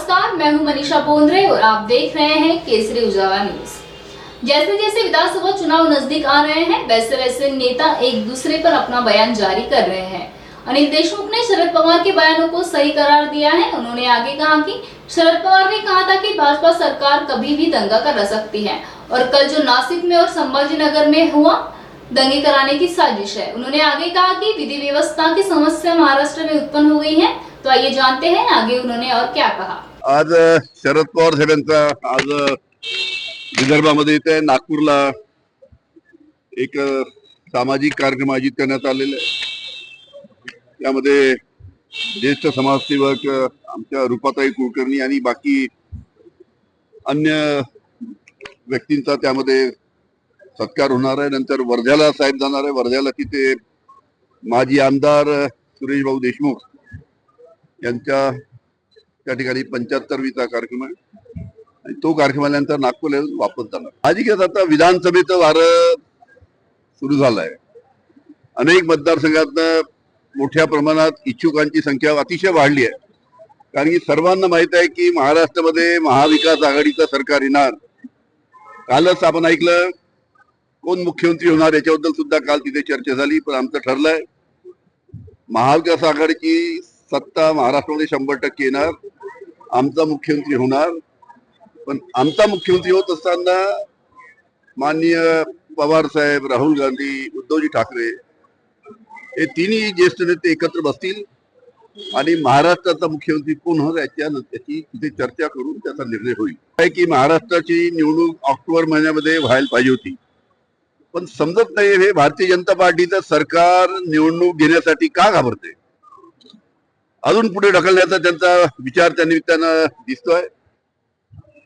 नमस्कार, मैं हूं मनीषा पोंद्रे और आप देख रहे हैं केसरी उजाला न्यूज। जैसे जैसे विधानसभा चुनाव नजदीक आ रहे हैं, वैसे वैसे नेता एक दूसरे पर अपना बयान जारी कर रहे हैं। अनिल देशमुख ने शरद पवार के बयानों को सही करार दिया है। उन्होंने आगे कहा कि शरद पवार ने कहा था कि भाजपा सरकार कभी भी दंगा कर सकती है और कल जो नासिक में और संभाजीनगर में हुआ दंगे कराने की साजिश है। उन्होंने आगे कहा कि विधि व्यवस्था की समस्या महाराष्ट्र में उत्पन्न हो गई है। तो आइए जानते हैं आगे उन्होंने और क्या कहा। आज शरद पवार साहेबांचा आज विदर्भामध्ये इथे नागपूरला एक सामाजिक कार्यक्रम आयोजित करण्यात आलेला आहे। त्यामध्ये ज्येष्ठ समाजसेवक आमच्या रूपाताई कुलकर्णी आणि बाकी अन्य व्यक्तींचा त्यामध्ये सत्कार होणार आहे। नंतर वर्ध्याला साहेब जाणार आहे। वर्ध्याला तिथे माजी आमदार सुरेश भाऊ देशमुख यांच्या त्या ठिकाणी 75वीचा कार्यक्रम आहे आणि तो कार्यक्रम आल्यानंतर नागपूरला वापस जाणार। साहजिकच आता विधानसभेचं वारं सुरू झालंय। अनेक मतदारसंघात मोठ्या प्रमाणात इच्छुकांची संख्या अतिशय वाढली आहे, कारण की सर्वांना माहित आहे की महाराष्ट्रामध्ये महाविकास आघाडीचं सरकार येणार। कालच आपण ऐकलं कोण मुख्यमंत्री होणार याच्याबद्दल सुद्धा काल तिथे चर्चा झाली, पण आमचं ठरलंय महाविकास आघाडीची सत्ता महाराष्ट्रामध्ये 100% येणार। आमचा मुख्यमंत्री होणार, पण आमचा मुख्यमंत्री होत असताना माननीय पवार साहेब, राहुल गांधी, उद्धवजी ठाकरे हे तिन्ही ज्येष्ठ नेते एकत्र बसतील आणि महाराष्ट्राचा मुख्यमंत्री कोण होणार याची तिथे चर्चा करून त्याचा निर्णय होईल। काय की महाराष्ट्राची निवडणूक ऑक्टोबर महिन्यामध्ये व्हायला पाहिजे होती, पण समजत नाही हे भारतीय जनता पार्टीचं सरकार निवडणूक घेण्यासाठी का घाबरते। अजून पुढे ढकलण्याचा त्यांचा विचार त्या निमित्तानं दिसतोय।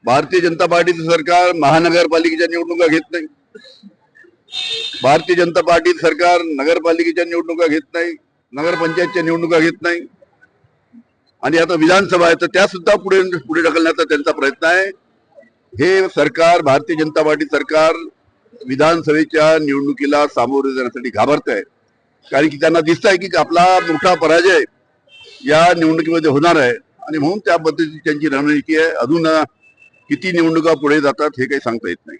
भारतीय जनता पार्टीचं सरकार महानगरपालिकेच्या निवडणुका घेत नाही, भारतीय जनता पार्टीचं सरकार नगरपालिकेच्या निवडणुका घेत नाही, नगरपंचायतच्या निवडणुका घेत नाही आणि आता विधानसभा आहे तर त्या सुद्धा पुढे ढकलण्याचा त्यांचा प्रयत्न आहे। हे सरकार, भारतीय जनता पार्टी सरकार विधानसभेच्या निवडणुकीला सामोरे जाण्यासाठी घाबरत आहे, कारण की त्यांना दिसत आहे की आपला मोठा पराजय या निवडणुकीमध्ये होणार आहे आणि म्हणून त्या पद्धतीची त्यांची रणनीती आहे। अजून किती निवडणुका पुढे जातात हे काही सांगता येत नाही।